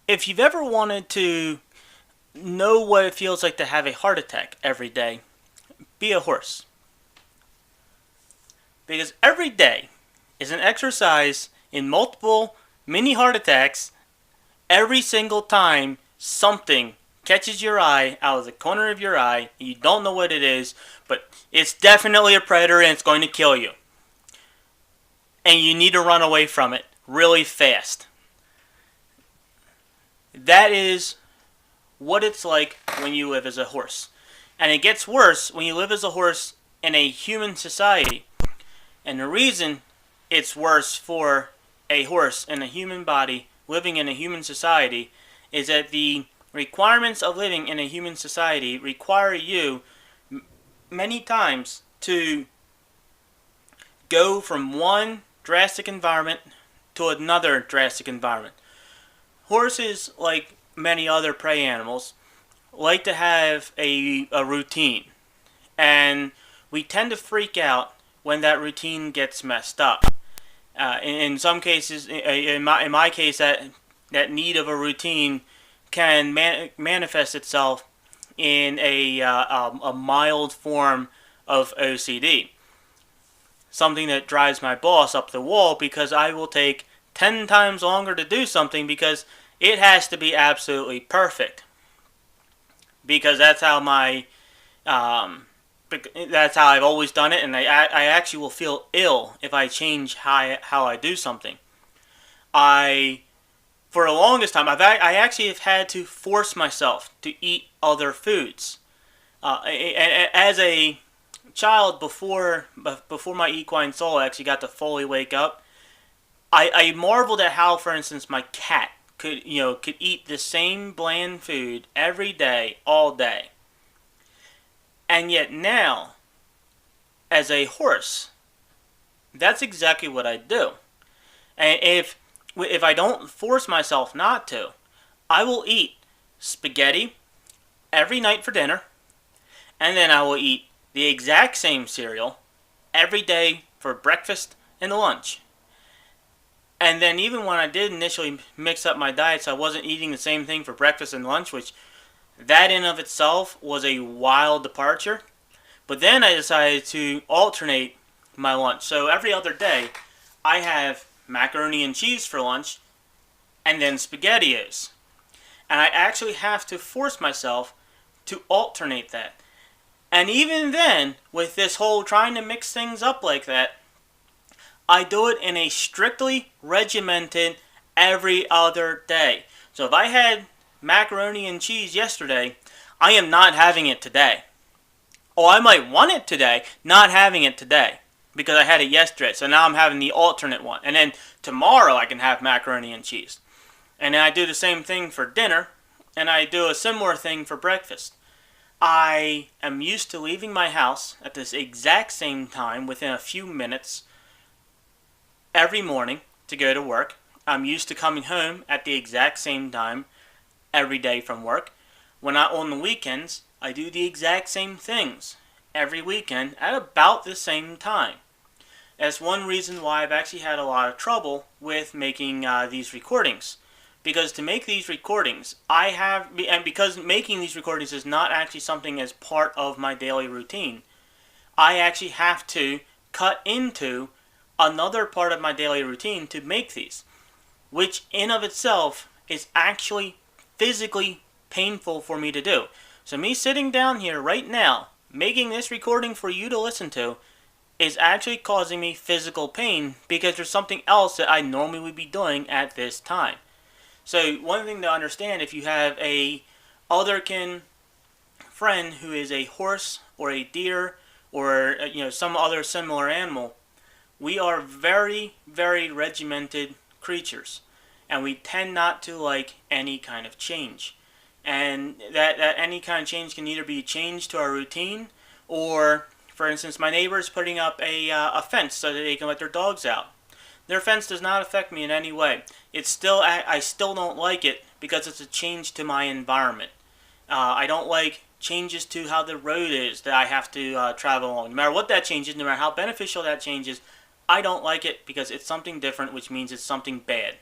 If you've ever wanted to know what it feels like to have a heart attack every day, be a horse. Because every day is an exercise in multiple mini heart attacks every single time something catches your eye out of the corner of your eye. You don't know what it is, but it's definitely a predator and it's going to kill you. And you need to run away from it really fast. That is what it's like when you live as a horse. And it gets worse when you live as a horse in a human society. And the reason it's worse for a horse in a human body living in a human society is that the requirements of living in a human society require you many times to go from one drastic environment to another drastic environment. Horses, like many other prey animals, like to have a routine. And we tend to freak out when that routine gets messed up. In some cases, in my case, that need of a routine can manifest itself in a mild form of OCD. Something that drives my boss up the wall because I will take 10 times longer to do something because it has to be absolutely perfect. Because that's how that's how I've always done it, and I actually will feel ill if I change how I do something. For the longest time, I actually have had to force myself to eat other foods. As a child, before my equine soul actually got to fully wake up, I marveled at how, for instance, my cat could eat the same bland food every day, all day. And yet now, as a horse, that's exactly what I do. And if I don't force myself not to, I will eat spaghetti every night for dinner, and then I will eat the exact same cereal every day for breakfast and lunch. And then even when I did initially mix up my diet so I wasn't eating the same thing for breakfast and lunch, which that in of itself was a wild departure. But then I decided to alternate my lunch. So every other day, I have macaroni and cheese for lunch, and then SpaghettiOs. And I actually have to force myself to alternate that. And even then, with this whole trying to mix things up like that, I do it in a strictly regimented every other day. So if I had macaroni and cheese yesterday, I am not having it today. Or I might want it today, not having it today because I had it yesterday. So now I'm having the alternate one. And then tomorrow I can have macaroni and cheese. And then I do the same thing for dinner, and I do a similar thing for breakfast. I am used to leaving my house at this exact same time within a few minutes every morning to go to work. I'm used to coming home at the exact same time every day from work. On the weekends, I do the exact same things every weekend at about the same time. That's one reason why I've actually had a lot of trouble with making these recordings. Because to make these recordings, because making these recordings is not actually something as part of my daily routine, I actually have to cut into another part of my daily routine to make these, which in of itself is actually physically painful for me to do. So me sitting down here right now, making this recording for you to listen to, is actually causing me physical pain because there's something else that I normally would be doing at this time. So one thing to understand, if you have a otherkin friend who is a horse or a deer or some other similar animal, we are very, very regimented creatures, and we tend not to like any kind of change. And that any kind of change can either be changed to our routine, or, for instance, my neighbor is putting up a fence so that they can let their dogs out. Their fence does not affect me in any way. I still don't like it because it's a change to my environment. I don't like changes to how the road is that I have to travel along. No matter what that change is, no matter how beneficial that change is, I don't like it because it's something different, which means it's something bad.